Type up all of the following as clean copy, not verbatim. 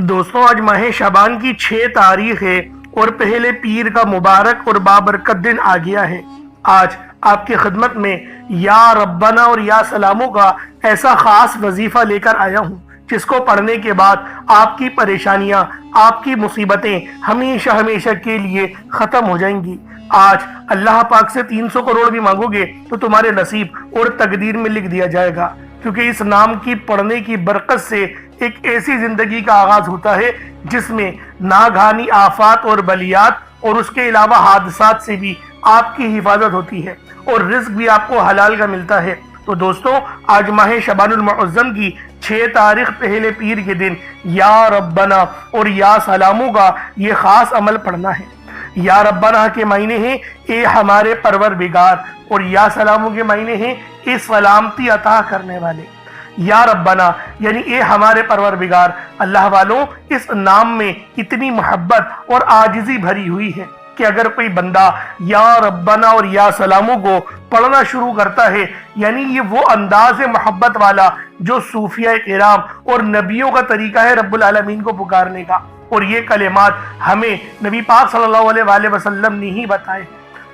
दोस्तों, आज माह शबान की 6 तारीख है और पहले पीर का मुबारक और बाबरकत दिन आ गया है। आज आपकी खिदमत में या रब्बाना और या सलामों का ऐसा खास वजीफा लेकर आया हूँ जिसको पढ़ने के बाद आपकी परेशानियां, आपकी मुसीबतें हमेशा हमेशा के लिए खत्म हो जाएंगी। आज अल्लाह पाक से 300 करोड़ भी मांगोगे तो तुम्हारे नसीब और तकदीर में लिख दिया जाएगा, क्योंकि इस नाम की पढ़ने की बरकत से एक ऐसी जिंदगी का आगाज होता है जिसमें नागहानी आफात और बलियात और उसके अलावा हादसात से भी आपकी हिफाजत होती है और रिज्क भी आपको हलाल का मिलता है। तो दोस्तों, आज माह शबानुल मुअज़्ज़म की 6 तारीख पहले पीर के दिन या रब्बाना और या सलामों का ये खास अमल पढ़ना है। या रब्बाना के मायने हैं ए हमारे परवरदिगार, और या सलामों के मायने हैं ए सलामती अता करने वाले। या रब्बाना यानी ए हमारे परवरदिगार। अल्लाह वालों, इस नाम में इतनी मोहब्बत और आजिज़ी भरी हुई है कि अगर कोई बंदा या रब्बाना और या सलामों को पढ़ना शुरू करता है, यानी ये वो अंदाज मोहब्बत वाला जो सूफिया किराम और नबियों का तरीका है रब्बुल आलमीन को पुकारने का, और ये कलेमात हमें नबी पाक सल्लल्लाहु अलैहि वसल्लम ने ही बताए।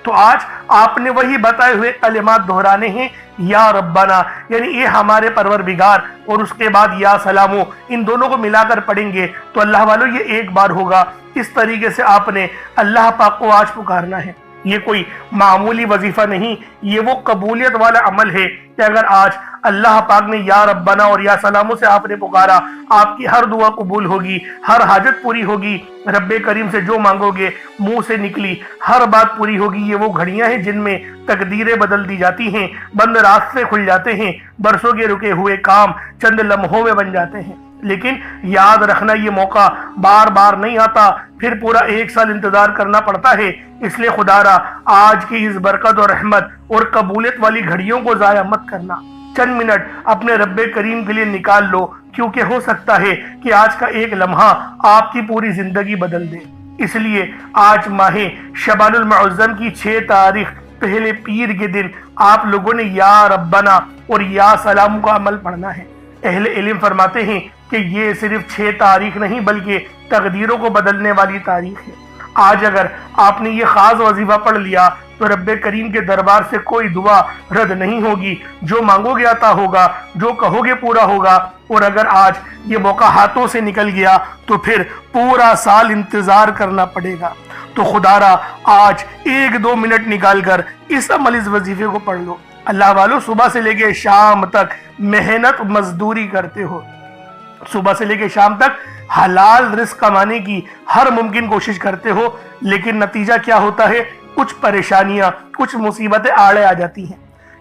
तो आज आपने वही बताए हुए कलेमात दोहराने हैं, या रब्बाना यानी ये हमारे परवरदिगार, और उसके बाद या सलामो, इन दोनों को मिलाकर पढ़ेंगे तो अल्लाह वालों ये एक बार होगा। इस तरीके से आपने अल्लाह पाक को आज पुकारना है। ये कोई मामूली वजीफा नहीं, ये वो कबूलियत वाला अमल है कि अगर आज अल्लाह पाक ने या रब्बाना और या सलामों से आपने पुकारा, आपकी हर दुआ कबूल होगी, हर हाजत पूरी होगी। रब्बे करीम से जो मांगोगे मुंह से निकली हर बात पूरी होगी। ये वो घड़ियां हैं जिनमें तकदीरें बदल दी जाती हैं, बंद रास्ते खुल जाते हैं, बरसों के रुके हुए काम चंद लम्हों में बन जाते हैं। लेकिन याद रखना, ये मौका बार बार नहीं आता, फिर पूरा 1 साल इंतजार करना पड़ता है। इसलिए खुदारा आज की इस बरकत और रहमत और कबूलियत वाली घड़ियों को जाया मत करना। चंद मिनट अपने रब्बे करीम के लिए निकाल लो, क्योंकि हो सकता है कि आज का एक लम्हा आपकी पूरी जिंदगी बदल दे। इसलिए आज माह शबानुल मुअज़्ज़म की 6 तारीख पहले पीर के दिन आप लोगों ने या रब्बाना और या सलाम का अमल पढ़ना है। अहले इल्म फरमाते हैं कि ये सिर्फ 6 तारीख नहीं बल्कि तकदीरों को बदलने वाली तारीख है। आज अगर आपने ये खास वजीफा पढ़ लिया तो रब्बे करीम के दरबार से कोई दुआ रद्द नहीं होगी। जो मांगोगे अता होगा, जो कहोगे पूरा होगा। और अगर आज ये मौका हाथों से निकल गया तो फिर पूरा साल इंतजार करना पड़ेगा। तो खुदारा आज 1-2 मिनट निकालकर इस अमल, इस वजीफे को पढ़ लो। अल्लाह वालों, सुबह से लेके शाम तक मेहनत मजदूरी करते हो, सुबह से लेके शाम तक हलाल रिस्क कमाने की हर मुमकिन कोशिश करते हो, लेकिन नतीजा क्या होता है? कुछ परेशानियां, कुछ मुसीबतें आड़े आ जाती हैं।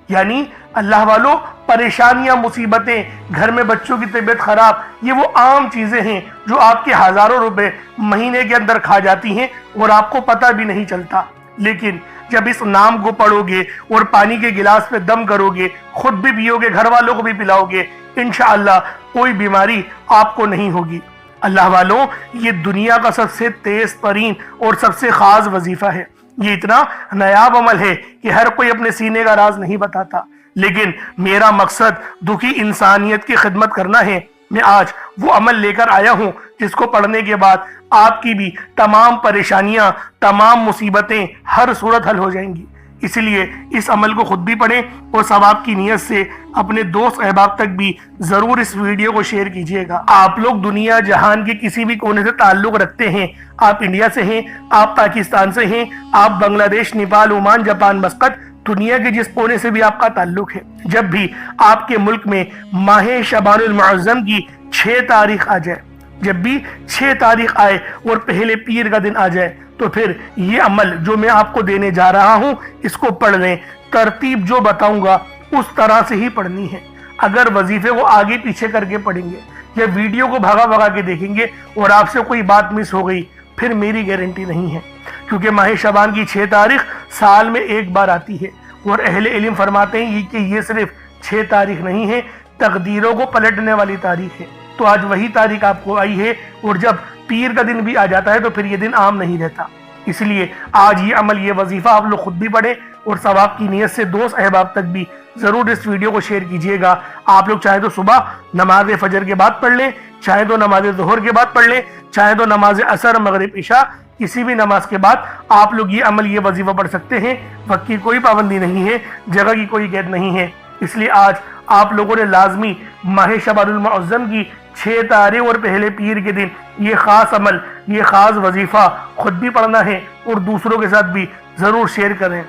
यानी अल्लाह वालों, परेशानियां, मुसीबतें, घर में बच्चों की तबीयत खराब, ये वो आम चीजें हैं जो आपके हजारों रुपए महीने के अंदर खा जाती हैं और आपको पता भी नहीं चलता। लेकिन जब इस नाम को पढ़ोगे और पानी के गिलास पे दम करोगे, खुद भी पियोगे, घर वालों को भी पिलाओगे, इंशाअल्लाह कोई बीमारी आपको नहीं होगी। अल्लाह वालों, ये दुनिया का सबसे तेज तरीन और सबसे खास वजीफा है। ये इतना नायाब अमल है कि हर कोई अपने सीने का राज नहीं बताता, लेकिन मेरा मकसद दुखी इंसानियत की खिदमत करना है। मैं आज वो अमल लेकर आया हूँ जिसको पढ़ने के बाद आपकी भी तमाम परेशानियां, तमाम मुसीबतें हर सूरत हल हो जाएंगी। इसलिए इस अमल को खुद भी पढ़ें और सवाब की नीयत से अपने दोस्त अहबाब तक भी जरूर इस वीडियो को शेयर कीजिएगा। आप लोग दुनिया जहान के किसी भी कोने से ताल्लुक रखते हैं, आप इंडिया से हैं, आप पाकिस्तान से हैं, आप बांग्लादेश, नेपाल, ओमान, जापान, मस्कत, दुनिया के जिस कोने से भी आपका ताल्लुक है, जब भी आपके मुल्क में माह शबानुल मुअज़्ज़म की 6 तारीख आ जाए, जब भी 6 तारीख आए और पहले पीर का दिन आ जाए, तो फिर ये अमल जो मैं आपको देने जा रहा हूं, इसको पढ़ लें। तरतीब जो बताऊंगा उस तरह से ही पढ़नी है। अगर वजीफे को आगे पीछे करके पढ़ेंगे या वीडियो को भगा भगा के देखेंगे और आपसे कोई बात मिस हो गई, फिर मेरी गारंटी नहीं है, क्योंकि माह शबान की 6 तारीख साल में एक बार आती है। और अहले इल्म फरमाते हैं कि ये सिर्फ 6 तारीख नहीं है, तकदीरों को पलटने वाली तारीख है। तो आज वही तारीख आपको आई है, और जब पीर का दिन भी आ जाता है तो फिर ये दिन आम नहीं रहता। इसलिए आज ये अमल, ये वजीफा आप लोग खुद भी पढ़ें और सवाब की नीयत से दोस्त अहबाब तक भी जरूर इस वीडियो को शेयर कीजिएगा। आप लोग चाहे तो सुबह नमाज फजर के बाद पढ़ लें, चाहे तो नमाज ज़ोहर के बाद पढ़ लें, चाहे तो नमाज असर मगरिब इशा किसी भी नमाज के बाद आप लोग ये अमल ये वजीफा पढ़ सकते हैं। वक्त की कोई पाबंदी नहीं है, जगह की कोई कैद नहीं है। इसलिए आज आप लोगों ने लाजमी माह शबानुल मुअज़्ज़म की 6 तारीख और पहले पीर के दिन ये खास अमल, ये खास वजीफा खुद भी पढ़ना है और दूसरों के साथ भी जरूर शेयर करें।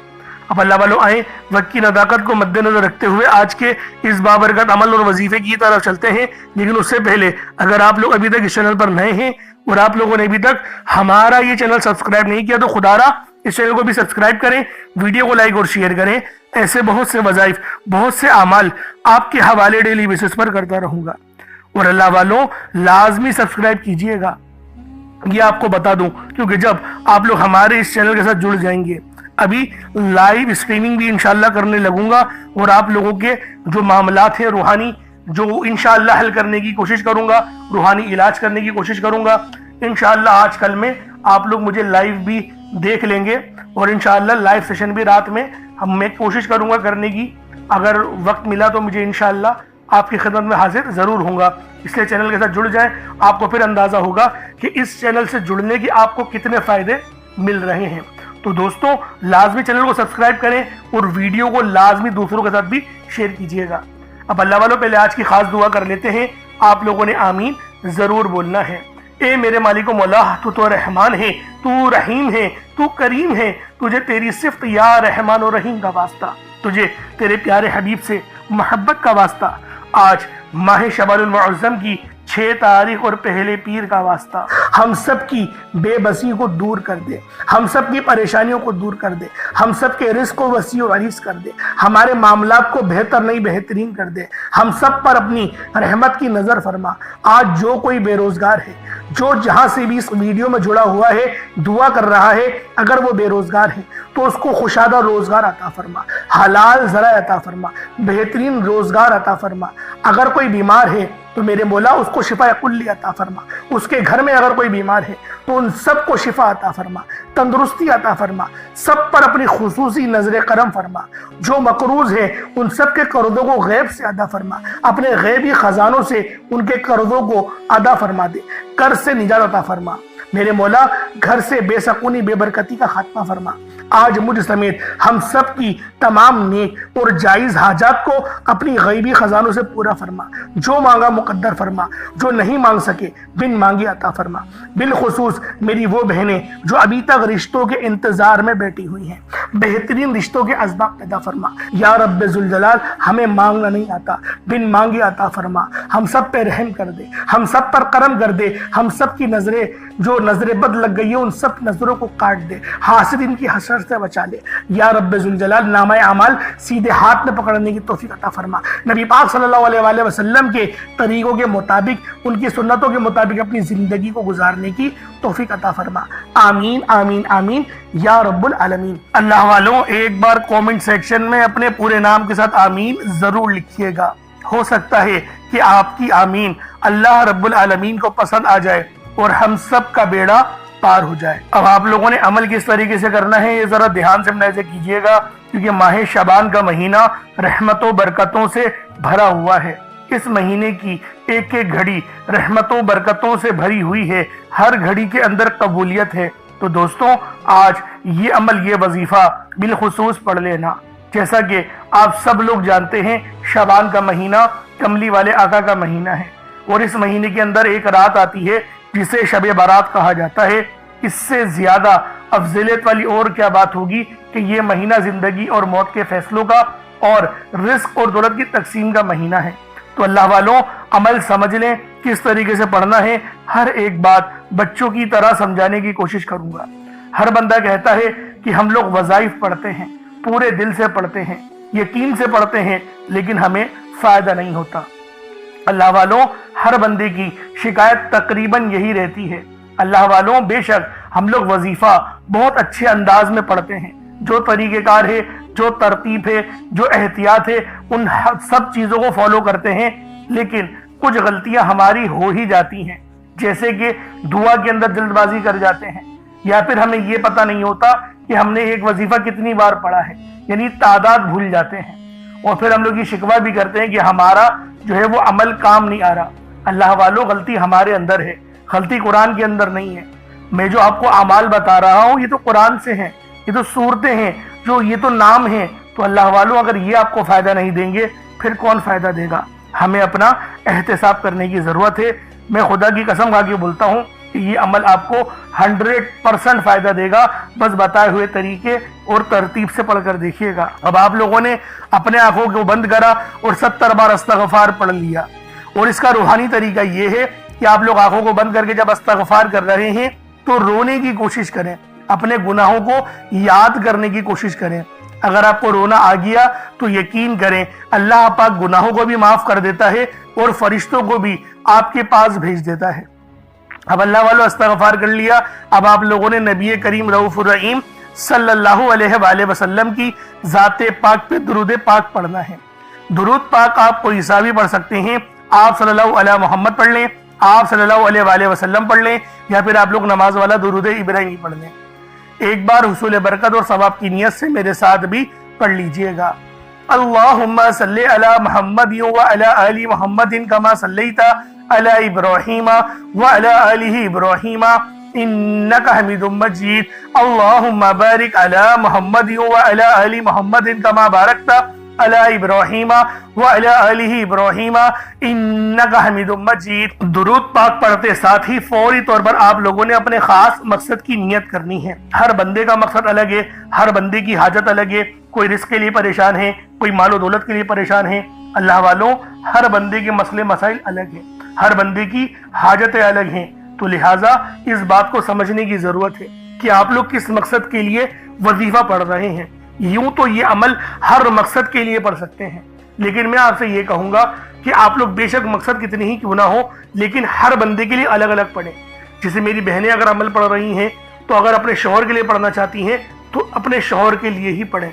अब अल्लाह वालों आए वक्त की नदाकत को मद्देनजर रखते हुए आज के इस बाबरकत अमल और वजीफे की तरफ चलते हैं। लेकिन उससे पहले अगर आप लोग अभी तक इस चैनल पर नए हैं और आप लोगों ने अभी तक हमारा ये चैनल सब्सक्राइब नहीं किया तो खुदारा इस चैनल को भी सब्सक्राइब करें, वीडियो को लाइक और शेयर करें। ऐसे बहुत से वज़ाइफ, बहुत से अमाल आपके हवाले डेली बेसिस पर करता रहूंगा। और अल्लाह वालों लाजमी सब्सक्राइब कीजिएगा, ये आपको बता दूं, क्योंकि जब आप लोग हमारे इस चैनल के साथ जुड़ जाएंगे, अभी लाइव स्ट्रीमिंग भी इंशाल्लाह करने लगूंगा और आप लोगों के जो मामलात हैं रूहानी, जो इंशाल्लाह हल करने की कोशिश करूंगा, रूहानी इलाज करने की कोशिश करूंगा। इंशाल्लाह आजकल में आप लोग मुझे लाइव भी देख लेंगे और इंशाल्लाह लाइव सेशन भी रात में मैं कोशिश करूंगा करने की। अगर वक्त मिला तो मुझे इंशाल्लाह आपकी खिदमत में हाजिर जरूर होऊंगा। इसलिए चैनल के साथ जुड़ जाएं, आपको फिर अंदाजा होगा कि इस चैनल से जुड़ने के आपको कितने फायदे मिल रहे हैं। तो दोस्तों लाजमी चैनल को सब्सक्राइब करें और वीडियो को लाजमी दूसरों के साथ भी शेयर कीजिएगा। अब अल्लाह वालों पहले आज की खास दुआ कर लेते हैं। आप लोगों ने आमीन जरूर बोलना है। ए मेरे मालिक मौला, तू तो रहमान है, तू रहीम है, तू करीम है, तुझे तेरी सिफ्त या रहमान और रहीम का वास्ता, तुझे तेरे प्यारे हबीब से मोहब्बत का वास्ता। आज माह शबानुल मुअज़्ज़म की 6 तारीख और पहले पीर का वास्ता, हम सब की बेबसी को दूर कर दे, हम सब की परेशानियों को दूर कर दे, हम सब के रिस्क को वसी और अरीज कर दे, हमारे मामलात को बेहतर नहीं बेहतरीन कर दे, हम सब पर अपनी रहमत की नजर फरमा। आज जो कोई बेरोजगार है, जो जहां से भी इस वीडियो में जुड़ा हुआ है, दुआ कर रहा है, अगर वो बेरोजगार है तो उसको खुशादा रोजगार अता फरमा, हलाल जरा अता फरमा, बेहतरीन रोजगार अता फरमा। अगर कोई बीमार है तो मेरे मौला उसको शिफा कुल्ली अता फरमा। उसके घर में अगर कोई बीमार है तो उन सबको शिफा अता फरमा, तंदुरुस्ती अता फरमा, सब पर अपनी खुसूसी नजर करम फरमा। जो मकरूज है उन सब के कर्जों को गैब से अदा फरमा, अपने गैबी खजानों से उनके कर्जों को अदा फरमा दे, कर्ज से निजात अता फरमा। मेरे मौला घर से बेसकूनी बेबरकती का खात्मा फरमा। आज मुझ समेत हम सब की तमाम नेक और जायज हाजात को अपनी गैबी खजानों से पूरा फरमा। जो मांगा मुकद्दर फरमा, जो नहीं मांग सके बिन मांगे अता फरमा। बिलखुसूस मेरी वो बहनें जो अभी तक रिश्तों के इंतजार में बैठी हुई हैं, बेहतरीन रिश्तों के असबाब पैदा फरमा। या रब्बे जुल जलाल, हमें मांगना नहीं आता, बिन मांगे अता फरमा। हम सब पे रहम कर दे, हम सब पर करम कर दे, हम सब की नजरें जो नजरें बद लग गई है उन सब नजरों को काट दे, हासिदीन की हसरत से बचा ले। या रब्बे जुल जलाल, नामाए अमाल सीधे हाथ में पकड़ने की तौफीक अता फरमा। नबी पाक सल्लल्लाहु अलैहि वसल्लम के तरीकों के मुताबिक, उनकी सुन्नतों के मुताबिक अपनी जिंदगी को गुजारने की तौफीक अता फरमा। आमीन आमीन आमीन या रब्बुल आलमीन। अल्लाह वालों एक बार कमेंट सेक्शन में अपने पूरे नाम के साथ आमीन जरूर लिखिएगा। हो सकता है कि आपकी आमीन अल्लाह रब्बुल आलमीन को पसंद आ जाए और हम सब का बेड़ा पार हो जाए। अब आप लोगों ने अमल किस तरीके से करना है ये जरा ध्यान से मुलाहिजा कीजिएगा, क्योंकि माह शबान का महीना रहमतों बरकतों से भरा हुआ है। इस महीने की एक एक घड़ी रहमतों बरकतों से भरी हुई है, हर घड़ी के अंदर कबूलियत है। तो दोस्तों आज ये अमल, ये वजीफा बिलखुसूस पढ़ लेना। जैसा कि आप सब लोग जानते हैं शबान का महीना कमली वाले आका का महीना है और इस महीने के अंदर एक रात आती है जिसे शब बारात कहा जाता है। इससे ज्यादा अफजलियत वाली और क्या बात होगी कि ये महीना जिंदगी और मौत के फैसलों का और रिस्क और दौलत की तकसीम का महीना है। तो अल्लाह वालों अमल समझ लें किस तरीके से पढ़ना है। हर एक बात बच्चों की तरह समझाने की कोशिश करूंगा। हर बंदा कहता है कि हम लोग वज़ाइफ पढ़ते हैं, पूरे दिल से पढ़ते हैं, यकीन से पढ़ते हैं, लेकिन हमें फायदा नहीं होता। अल्लाह वालों हर बंदे की शिकायत तकरीबन यही रहती है। अल्लाह वालों बेशक हम लोग वजीफा बहुत अच्छे अंदाज में पढ़ते हैं, जो तरीक़ेकार है, जो तरतीब है, जो एहतियात है, उन सब चीज़ों को फॉलो करते हैं, लेकिन कुछ गलतियां हमारी हो ही जाती हैं। जैसे कि दुआ के अंदर जल्दबाजी कर जाते हैं, या फिर हमें ये पता नहीं होता कि हमने एक वजीफा कितनी बार पढ़ा है, यानी तादाद भूल जाते हैं। और फिर हम लोग ये शिकवा भी करते हैं कि हमारा जो है वो अमल काम नहीं आ रहा। अल्लाह वालों, गलती हमारे अंदर है, गलती कुरान के अंदर नहीं है। मैं जो आपको अमाल बता रहा हूँ ये तो कुरान से हैं, ये तो सूरतें हैं, जो ये तो नाम हैं। तो अल्लाह वालों, अगर ये आपको फायदा नहीं देंगे फिर कौन फायदा देगा? हमें अपना एहतिसाब करने की जरूरत है। मैं खुदा की कसम खा के बोलता हूँ कि ये अमल आपको 100% फायदा देगा। बस बताए हुए तरीके और तरतीब से पढ़कर देखिएगा। अब आप लोगों ने अपने आंखों को बंद करा और 70 बार इस्तग़फ़ार पढ़ लिया, और इसका रूहानी तरीका ये है कि आप लोग आंखों को बंद करके जब इस्तग़फ़ार कर रहे हैं तो रोने की कोशिश करें, अपने गुनाहों को याद करने की कोशिश करें। अगर आपको रोना आ गया तो यकीन करें अल्लाह पाक गुनाहों को भी माफ कर देता है और फरिश्तों को भी आपके पास भेज देता है। अब अल्लाह वालों, इस्तग़फ़ार कर लिया। अब आप लोगों ने नबी करीम रऊफ़ुर रहीम सल्लल्लाहु अलैहि वसल्लम की ज़ाते पाक पे दुरूद पाक पढ़ना है। दुरूद पाक आप कोई सा भी पढ़ सकते हैं। आप सल्लल्लाहु अलैहि मोहम्मद पढ़ लें, आप सल्लल्लाहु अलैहि वसल्लम पढ़ लें, या फिर आप लोग नमाज वाला दुरूद इब्राहिमी पढ़ लें। एक बार हुसूल बरकत और सवाब की नियत से मेरे साथ भी पढ़ लीजिएगा। अल्लाहुम्मा सल्ली अला मुहम्मद व अला आलि मुहम्मदिन कमा सल्लैता अला इब्राहीम व अला आलि इब्राहीम इन्नका हमीदुम मजीद। अल्लाहुम्मा बारिक अला मुहम्मद व अला आलि मुहम्मदिन कमा बारकता अला इब्राहीम व अला आलि इब्राहीम इन्नका हमीदुम मजीद। दुरूद पाक पढ़ते साथ ही फौरी तौर पर आप लोगों ने अपने खास मकसद की नियत करनी है। हर बंदे का मकसद अलग है, हर बंदे की हाजत अलग है। कोई रिस्क के लिए परेशान है, कोई मालो दौलत के लिए परेशान है। अल्लाह वालों, हर बंदे के मसले मसाइल अलग हैं, हर बंदे की हाजतें अलग हैं। तो लिहाजा इस बात को समझने की जरूरत है कि आप लोग किस मकसद के लिए वजीफा पढ़ रहे हैं। यूं तो ये अमल हर मकसद के लिए पढ़ सकते हैं, लेकिन मैं आपसे ये कहूंगा कि आप लोग बेशक मकसद कितनी ही क्यों ना हो, लेकिन हर बंदे के लिए अलग अलग पढ़ें। जैसे मेरी बहनें अगर अमल पढ़ रही हैं तो अगर अपने शौहर के लिए पढ़ना चाहती हैं तो अपने शौहर के लिए ही पढ़ें,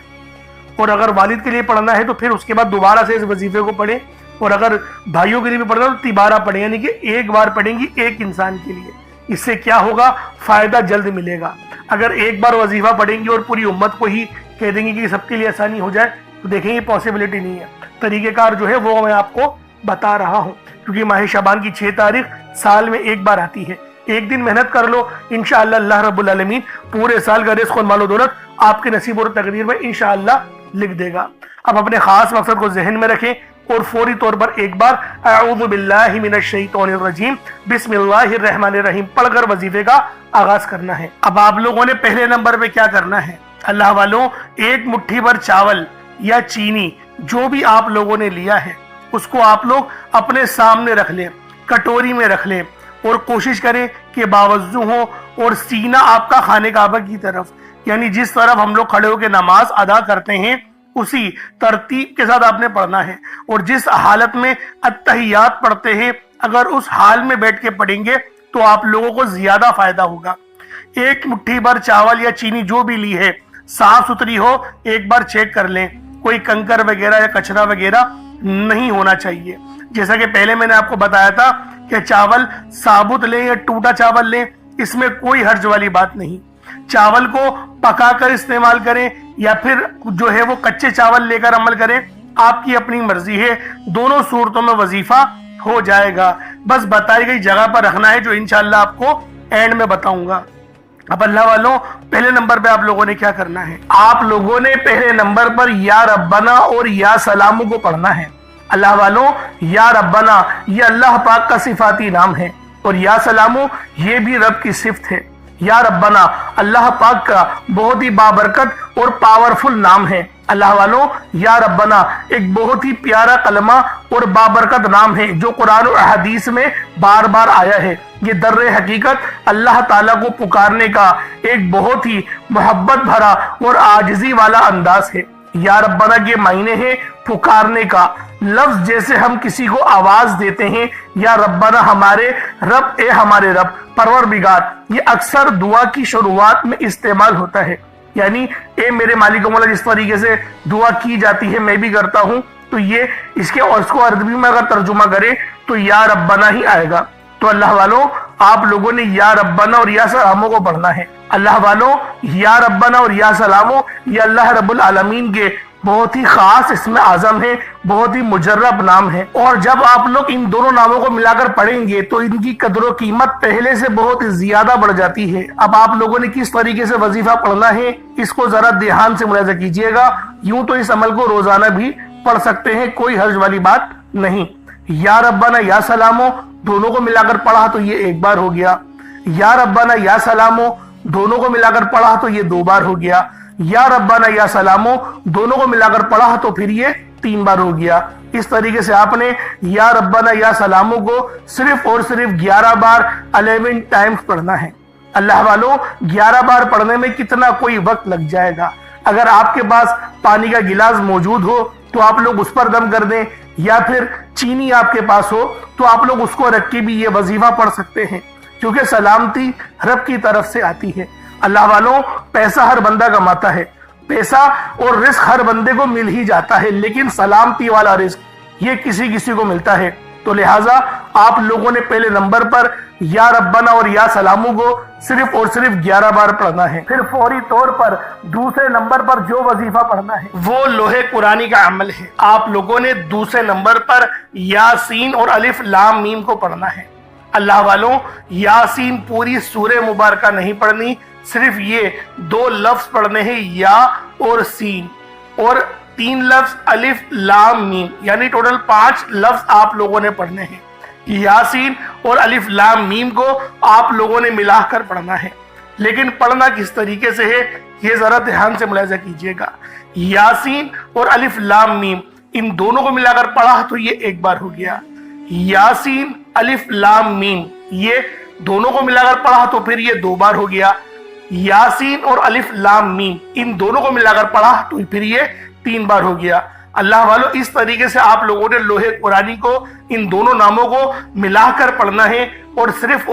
और अगर वालिद के लिए पढ़ना है तो फिर उसके बाद दोबारा से इस वजीफे को पढ़ें, और अगर भाइयों के लिए भी पढ़ना तो तिबारा पढ़ें, यानी कि एक बार पढ़ेंगी एक इंसान के लिए। इससे क्या होगा, फायदा जल्द मिलेगा। अगर एक बार वजीफा पढ़ेंगी और पूरी उम्मत को ही कह देंगे कि सबके लिए आसानी हो जाए, तो देखेंगे पॉसिबिलिटी नहीं है। तरीक़ेकार जो है वो मैं आपको बता रहा हूँ, क्योंकि माह शाबान की 6 तारीख साल में एक बार आती है। एक दिन मेहनत कर लो, इंशाअल्लाह अल्लाह रब्बुल आलमीन पूरे साल का रिज़्क़ और मालो दौलत आपके नसीब और तकदीर में इंशाअल्लाह लिख देगा। अब अपने खास मकसद को जहन में रखें और फौरी तौर पर एक बार अऊज़ु बिल्लाहि मिनश शैतानिर रजीम बिस्मिल्लाहिर रहमानिर रहीम पढ़कर वजीफे का आगाज करना है। अब आप लोगों ने पहले नंबर पे क्या करना है, अल्लाह वालों, एक मुट्ठी भर चावल या चीनी जो भी आप लोगों ने लिया है उसको आप लोग अपने सामने रख लें, कटोरी में रख लें, और कोशिश करें कि बावजू हो और सीना आपका खाने काबा की तरफ, यानी जिस तरफ हम लोग खड़े होकर नमाज अदा करते हैं उसी तरतीब के साथ आपने पढ़ना है। और जिस हालत में अत्तहियात पढ़ते हैं, अगर उस हाल में बैठ के पढ़ेंगे तो आप लोगों को ज्यादा फायदा होगा। एक मुट्ठी भर चावल या चीनी जो भी ली है साफ सुथरी हो, एक बार चेक कर लें, कोई कंकर वगैरह या कचरा वगैरह नहीं होना चाहिए। जैसा कि पहले मैंने आपको बताया था कि चावल साबुत लें या टूटा चावल लें, इसमें कोई हर्ज वाली बात नहीं। चावल को पकाकर इस्तेमाल करें या फिर जो है वो कच्चे चावल लेकर अमल करें, आपकी अपनी मर्जी है। दोनों सूरतों में वजीफा हो जाएगा। बस बताई गई जगह पर रखना है, जो इंशाअल्लाह आपको एंड में बताऊंगा। अब अल्लाह वालों, पहले नंबर पे आप लोगों ने क्या करना है, आप लोगों ने पहले नंबर पर या रब्बना और या सलामू को पढ़ना है। अल्लाह वालों, या रब्बना ये अल्लाह पाक का सिफाती नाम है, और या सलामू ये भी रब की सिफ्त है। या रब्बना अल्लाह पाक का बहुत ही बाबरकत और पावरफुल नाम है। अल्लाह वालों, या रब्बना एक बहुत ही प्यारा कलमा और बाबरकत नाम है जो कुरान और हदीस में बार बार आया है। ये दर्रे हकीकत अल्लाह ताला को पुकारने का एक बहुत ही मोहब्बत भरा और आजिजी वाला अंदाज है। या रब्बना के मायने है पुकारने का। लफ्ज जैसे हम किसी को आवाज देते हैं, या रब्बना हमारे रब, ए हमारे रब, परवरदिगार, ये अक्सर दुआ की शुरुआत में इस्तेमाल होता है। यानी ए मेरे मालिक मौला, जिस तरीके से दुआ की जाती है मैं भी करता हूँ, तो ये इसके और इसको अरबी में अगर तर्जुमा करें तो या रब्बना ही आएगा। तो अल्लाह वालों, आप लोगों ने या रब्बना और या सलामो को पढ़ना है। अल्लाह वालों, या रब्बना और या सलामो ये अल्लाह रब्बुल आलमीन के बहुत ही खास इसम आजम है, बहुत ही मुजर्रब नाम है। और जब आप लोग इन दोनों नामों को मिलाकर पढ़ेंगे तो इनकी कदर व कीमत पहले से बहुत ज्यादा बढ़ जाती है। अब आप लोगों ने किस तरीके से वजीफा पढ़ना है इसको जरा ध्यान से मुलाहिजा कीजिएगा। यूं तो इस अमल को रोजाना भी पढ़ सकते हैं, कोई हर्ज वाली बात नहीं। या रब्बाना या सलामो दोनों को मिलाकर पढ़ा तो ये एक बार हो गया। या रब्बाना या सलामो दोनों को मिलाकर पढ़ा तो ये 2 बार हो गया। या रब्बाना या सलामो दोनों को मिलाकर पढ़ा तो फिर ये 3 बार हो गया। इस तरीके से आपने या रब्बाना या सलामो को सिर्फ और सिर्फ 11 बार 11 टाइम्स पढ़ना है। अल्लाह वालों 11 बार पढ़ने में कितना कोई वक्त लग जाएगा। अगर आपके पास पानी का गिलास मौजूद हो तो आप लोग उस पर दम कर दें, या फिर चीनी आपके पास हो तो आप लोग उसको रख के भी ये वजीफा पढ़ सकते हैं, क्योंकि सलामती रब की तरफ से आती है। अल्लाह वालों पैसा हर बंदा कमाता है, पैसा और रिस्क हर बंदे को मिल ही जाता है, लेकिन सलामती वाला रिस्क ये किसी किसी को मिलता है। तो लिहाजा आप लोगों ने पहले नंबर पर या रब्बाना और या सलामू को सिर्फ और सिर्फ 11 बार पढ़ना है। फिर फौरी तौर पर दूसरे नंबर पर जो वजीफा पढ़ना है वो लोहे कुरानी का अमल है। आप लोगों ने दूसरे नंबर पर यासीन और अलिफ लाम मीम को पढ़ना है। अल्लाह वालों यासीन पूरी सूरह मुबारका नहीं पढ़नी, सिर्फ ये 2 लफ्ज पढ़ने हैं या और सीन, और 3 लफ्ज अलिफ लाम मीम, यानी टोटल 5 लफ्ज आप लोगों ने पढ़ने हैं। यासीन और अलिफ लाम मीम को आप लोगों ने मिलाकर पढ़ना है, लेकिन पढ़ना किस तरीके से है ये जरा ध्यान से मुलाहिजा कीजिएगा। यासीन और अलिफ लाम मीम इन दोनों को मिलाकर पढ़ा तो ये 1 बार हो गया। यासीन अलिफ लाम मीम ये दोनों को मिलाकर पढ़ा तो फिर ये 2 बार हो गया। यासीन और अलिफ लाम मीम इन दोनों को मिलाकर पढ़ा तो फिर ये 3 बार हो गया। अल्लाह वालों इस तरीके से आप लोगों ने लोहे कुरानी को इन दोनों नामों को मिलाकर पढ़ना है, और सिर्फ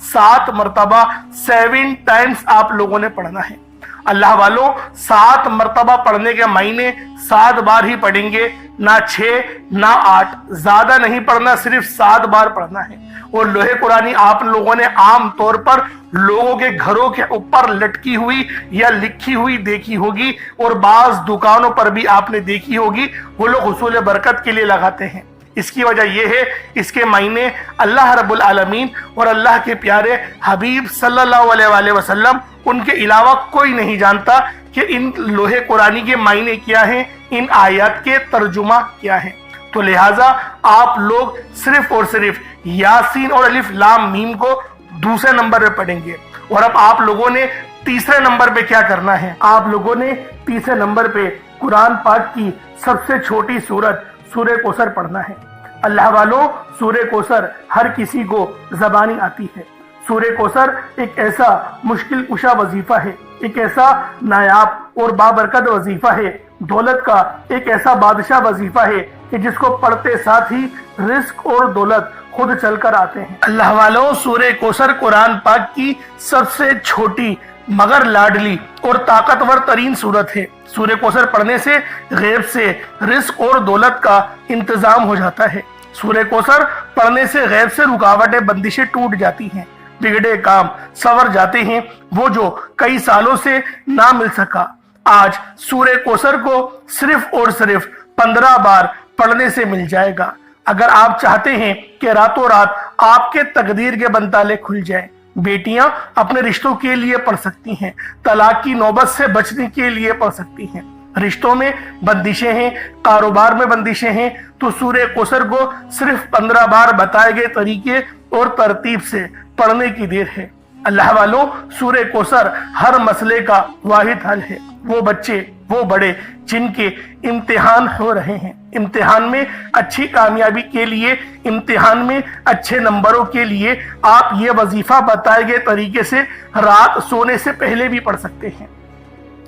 7 मरतबा 7 टाइम्स आप लोगों ने पढ़ना है। अल्लाह वालों 7 मरतबा पढ़ने के मायने 7 बार ही पढ़ेंगे, ना 6 ना 8, ज्यादा नहीं पढ़ना, सिर्फ 7 बार पढ़ना है। और लोहे कुरानी आप लोगों ने आम तौर पर लोगों के घरों के ऊपर लटकी हुई या लिखी हुई देखी होगी, और बाज दुकानों पर भी आपने देखी होगी, वो लोग हुसूल बरकत के लिए लगाते हैं। इसकी वजह यह है, इसके मायने अल्लाह रब्बुल आलमीन और अल्लाह के प्यारे हबीब सल्लल्लाहु अलैहि वसल्लम उनके अलावा कोई नहीं जानता कि इन लोहे कुरानी के मायने क्या हैं, इन आयत के तर्जुमा क्या है। तो लिहाजा आप लोग सिर्फ और सिर्फ यासीन और अलिफ लाम मीम को दूसरे नंबर पे पढ़ेंगे। और अब आप लोगों ने तीसरे नंबर पे क्या करना है, आप लोगों ने तीसरे नंबर पे कुरान पाक की सबसे छोटी सूरत सूरह कौसर पढ़ना है। अल्लाह वालों सूरह कौसर हर किसी को ज़बानी आती है। सूरह कौसर एक ऐसा मुश्किल कुशा वजीफा है, एक ऐसा नायाब और बाबरकत वजीफा है, दौलत का एक ऐसा बादशाह वजीफा है कि जिसको पढ़ते साथ ही रिस्क और दौलत खुद चलकर आते हैं। अल्लाह वालों सूरह कौसर कुरान पाक की सबसे छोटी मगर लाडली और ताकतवर तरीन सूरत है। सूरह कौसर पढ़ने से गैब से रिस्क और दौलत का इंतजाम हो जाता है। सूरह कौसर पढ़ने से गैब से रुकावटें बंदिशें टूट जाती हैं, बिगड़े काम संवर जाते हैं, वो जो कई सालों से ना मिल सका आज सूरह कौसर को सिर्फ और सिर्फ 15 बार पढ़ने से मिल जाएगा। अगर आप चाहते हैं कि रातों रात आपके तकदीर के बंताले खुल जाए, बेटियां अपने रिश्तों के लिए पढ़ सकती हैं, तलाक की नौबत से बचने के लिए पढ़ सकती हैं, रिश्तों में बंदिशें हैं, कारोबार में बंदिशें हैं, तो सूरह कौसर को सिर्फ 15 बार बताए गए तरीके और तरतीब से पढ़ने की देर है। अल्लाह वालों सूरह कौसर हर मसले का वाहिद हल है। वो बच्चे वो बड़े जिनके इम्तिहान हो रहे हैं, इम्तिहान में अच्छी कामयाबी के लिए, इम्तिहान में अच्छे नंबरों के लिए आप ये वजीफा बताए गए तरीके से रात सोने से पहले भी पढ़ सकते हैं।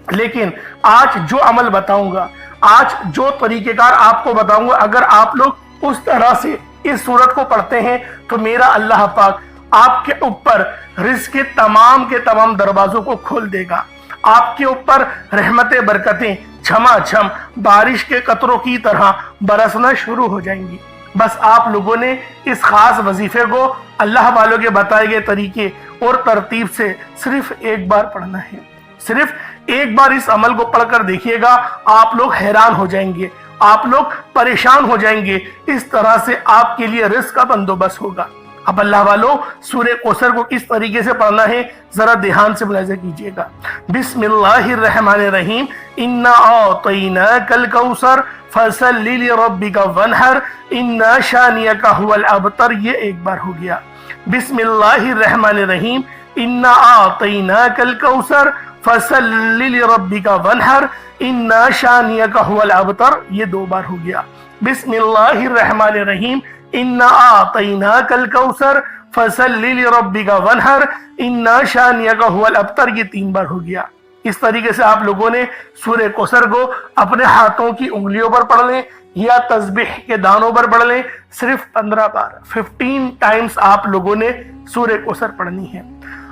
लेकिन आज जो अमल बताऊंगा, आज जो तरीकेकार आपको बताऊंगा, अगर आप लोग उस तरह से इस सूरत को पढ़ते हैं तो मेरा अल्लाह पाक आपके ऊपर रिज़्क़ के तमाम दरवाजों को खोल देगा। आपके ऊपर रहमतें बरकतें झमाझम बारिश के कतरों की तरह बरसना शुरू हो जाएंगी। बस आप लोगों ने इस खास वजीफे को अल्लाह वालों के बताए गए तरीके और तरतीब से सिर्फ एक बार पढ़ना है। صرف ایک بار اس عمل کو پڑھ کر دیکھیے گا، آپ لوگ حیران ہو جائیں گے، آپ لوگ پریشان ہو جائیں گے، اس طرح سے آپ کے لیے رزق کا بندوبست ہوگا۔ اب اللہ والوں، سورہ کوثر کو کس طریقے سے پڑھنا ہے ذرا دھیان سے ملاحظہ کیجئے گا۔ بسم اللہ الرحمن الرحیم، انا اعطیناک الکوثر فصل لربک وانحر ان شانئک هو الابتر، یہ ایک بار ہو گیا۔ بسم اللہ الرحمن الرحیم، انا اعطیناک الکوثر فصل لربک وانحر ان شانئک هو الابتر، یہ دو بار ہو گیا۔ بسم اللہ الرحمن الرحیم، انا اعطیناک الکوثر فصل لربک وانحر ان شانئک هو الابتر، یہ تین بار ہو گیا۔ اس طریقے سے آپ لوگوں نے سورہ کوثر کو اپنے ہاتھوں کی انگلیوں پر پڑھ لیں یا تسبیح کے دانوں پر پڑھ لیں، صرف 15 بار 15 ٹائمز آپ لوگوں نے سورہ کوثر پڑھنی ہے۔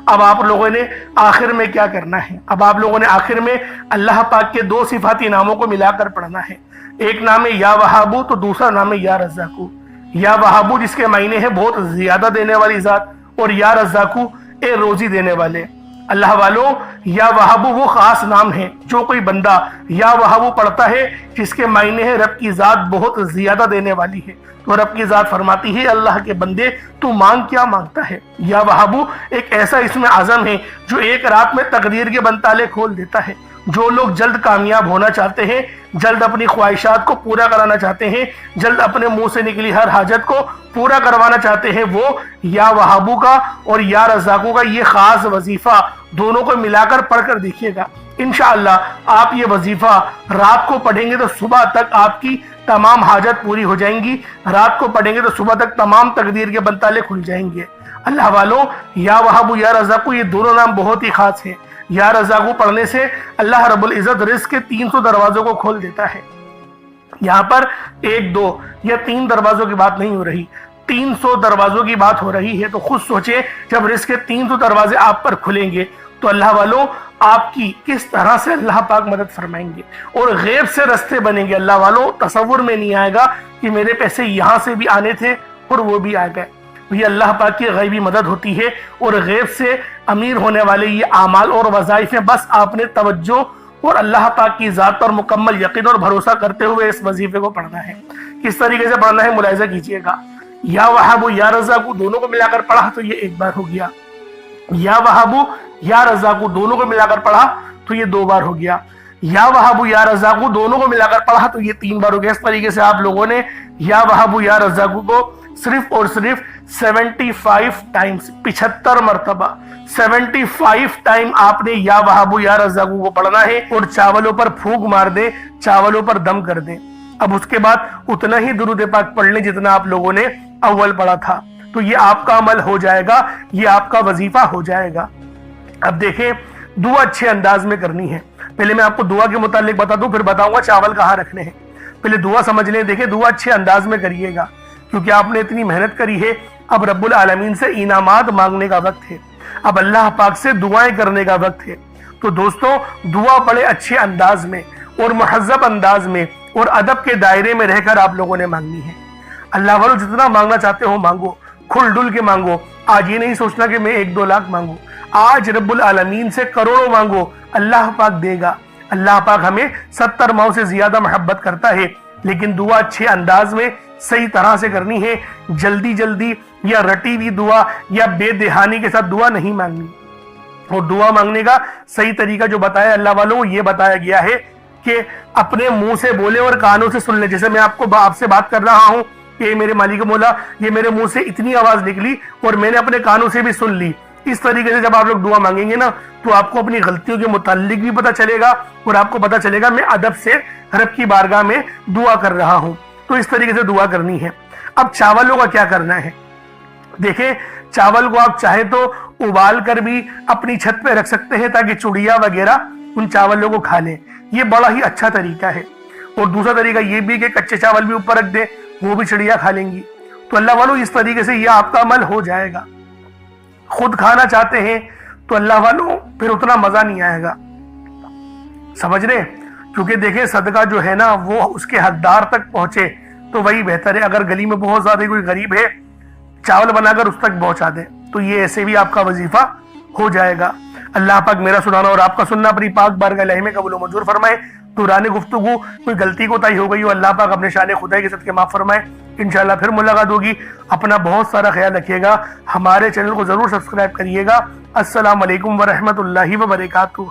اب آپ لوگوں نے آخر میں کیا کرنا ہے؟ اب آپ لوگوں نے آخر میں اللہ پاک کے دو صفاتی ناموں کو ملا کر پڑھنا ہے۔ ایک نام ہے یا وہابو تو دوسرا نام ہے یا رزاقو۔ یا وہابو جس کے معنی ہے بہت زیادہ دینے والی ذات، اور یا رزاقو اے روزی دینے والے۔ اللہ والوں، یا وہابو وہ خاص نام ہے جو کوئی بندہ یا وہابو پڑھتا ہے جس کے معنی ہے رب کی ذات بہت زیادہ دینے والی ہے، تو رب کی ذات فرماتی ہے اللہ کے بندے تو مانگ کیا مانگتا ہے۔ یا وہابو ایک ایسا اسم اعظم ہے جو ایک رات میں تقدیر کے بند تالے کھول دیتا ہے۔ جو لوگ جلد کامیاب ہونا چاہتے ہیں، جلد اپنی خواہشات کو پورا کرانا چاہتے ہیں، جلد اپنے منہ سے نکلی ہر حاجت کو پورا کروانا چاہتے ہیں، وہ یا وہابو کا اور یا رزاقو کا یہ خاص وظیفہ دونوں کو ملا کر پڑھ کر دیکھیے گا۔ انشاءاللہ آپ یہ وظیفہ رات کو پڑھیں گے تو صبح تک آپ کی تمام حاجت پوری ہو جائیں گی، رات کو پڑھیں گے تو صبح تک تمام تقدیر کے بند تالے کھل جائیں گے۔ اللہ والوں، یا وہابو یا رزاقو یہ دونوں نام بہت ہی خاص ہیں۔ یا رزاقو پڑھنے سے اللہ رب العزت رزق کے 300 دروازوں کو کھول دیتا ہے۔ یہاں پر 1 2 یا 3 دروازوں کی بات نہیں ہو رہی، 300 دروازوں کی بات ہو رہی ہے۔ تو خود سوچیں جب رزق کے 300 دروازے آپ پر کھلیں گے تو اللہ والوں آپ کی کس طرح سے اللہ پاک مدد فرمائیں گے، اور غیب سے رستے بنیں گے۔ اللہ والوں تصور میں نہیں آئے گا کہ میرے پیسے یہاں سے بھی آنے تھے اور وہ بھی آ گئے۔ یہ اللہ پاک کی غیبی مدد ہوتی ہے، اور غیب سے امیر ہونے والے یہ اعمال اور وظائف ہیں۔ بس آپ نے توجہ اور اللہ پاک کی ذات پر مکمل یقین اور بھروسہ کرتے ہوئے اس وظیفے کو پڑھنا ہے۔ کس طریقے سے پڑھنا ہے ملاحظہ کیجئے گا۔ یا وہابو یا رزاقو دونوں کو ملا کر پڑھا تو یہ ایک بار ہو گیا۔ یا وہابو یا رزاقو دونوں کو ملا کر پڑھا تو یہ 2 بار ہو گیا۔ یا وہابو یا رزاقو دونوں کو ملا کر پڑھا تو یہ 3 بار ہو گیا۔ اس طریقے سے آپ لوگوں نے یا وہابو یا رزاقو کو صرف اور صرف 75 ٹائمز 75 مرتبہ 75 ٹائم آپ نے یا وہابو یا رزاقو کو پڑھنا ہے، اور چاولوں پر پھونک مار دیں، چاولوں پر دم کر دیں۔ اب اس کے بعد اتنا ہی درود پاک پڑھ لیں جتنا آپ لوگوں نے اول پڑھا تھا، تو یہ آپ کا عمل ہو جائے گا، یہ آپ کا وظیفہ ہو جائے گا۔ اب دیکھیں دعا اچھے انداز میں کرنی ہے۔ پہلے میں آپ کو دعا کے متعلق بتا دوں، پھر بتاؤں گا چاول کہاں رکھنے ہیں۔ پہلے دعا سمجھ لیں۔ دیکھیں دعا اچھے انداز میں کریے گا، کیونکہ آپ نے اتنی محنت کری ہے۔ اب رب العالمین سے انعامات مانگنے کا وقت ہے، اب اللہ پاک سے دعائیں کرنے کا وقت ہے۔ تو دوستو دعا بڑے اچھے انداز میں اور مہذب انداز میں اور ادب کے دائرے میں رہ کر آپ لوگوں نے مانگنی ہے۔ اللہ والوں جتنا مانگنا چاہتے ہو مانگو، کھل ڈل کے مانگو۔ آج یہ نہیں سوچنا کہ میں 1-2 لاکھ مانگوں، آج رب العالمین سے کروڑوں مانگو، اللہ پاک دے گا۔ اللہ پاک ہمیں 70 ماؤں سے زیادہ محبت کرتا ہے، لیکن دعا اچھے انداز میں صحیح طرح سے کرنی ہے۔ جلدی جلدی یا رٹی ہوئی دعا یا بے دہانی کے ساتھ دعا نہیں مانگنی۔ اور دعا مانگنے کا صحیح طریقہ جو بتایا اللہ والوں، یہ بتایا گیا ہے کہ اپنے منہ سے بولے اور کانوں سے سن لے۔ جیسے میں آپ سے بات کر رہا ہوں کہ میرے مالک مولا، یہ میرے منہ سے اتنی آواز نکلی اور میں نے اپنے کانوں سے بھی سن لی۔ اس طریقے سے جب آپ لوگ دعا مانگیں گے نا تو آپ کو اپنی غلطیوں کے متعلق بھی پتہ چلے گا، اور آپ کو پتہ چلے گا میں ادب سے رب کی بارگاہ میں دعا کر رہا ہوں۔ تو اس طریقے سے دعا کرنی ہے۔ اب چاولوں کا کیا کرنا ہے؟ دیکھیں چاول کو آپ چاہے تو ابال کر بھی اپنی چھت پہ رکھ سکتے ہیں تاکہ چڑیا وغیرہ ان چاولوں کو کھا لیں، یہ بڑا ہی اچھا طریقہ ہے۔ اور دوسرا طریقہ یہ بھی کہ کچے چاول بھی اوپر رکھ دیں، وہ بھی چڑیا کھا لیں گی۔ تو اللہ والوں اس طریقے سے یہ آپ کا عمل ہو جائے گا۔ خود کھانا چاہتے ہیں تو اللہ والوں پھر اتنا مزہ نہیں آئے گا، سمجھ رہے؟ کیونکہ دیکھیں صدقہ جو ہے نا وہ اس کے حقدار تک پہنچے تو وہی بہتر ہے۔ اگر گلی میں بہت زیادہ کوئی غریب ہے، چاول بنا کر اس تک پہنچا دے تو یہ ایسے بھی آپ کا وظیفہ ہو جائے گا۔ اللہ پاک میرا سنانا اور آپ کا سننا اپنی پاک بارگاہ الہی میں قبول و منظور فرمائے۔ دوران گفتگو کوئی غلطی کوتاہی ہو گئی ہو، اللہ پاک اپنے شان خدائی کے صدقے معاف فرمائے۔ انشاءاللہ پھر ملاقات ہوگی۔ اپنا بہت سارا خیال رکھیے گا، ہمارے چینل کو ضرور سبسکرائب کریے گا۔ السلام علیکم ورحمۃ اللہ وبرکاتہ۔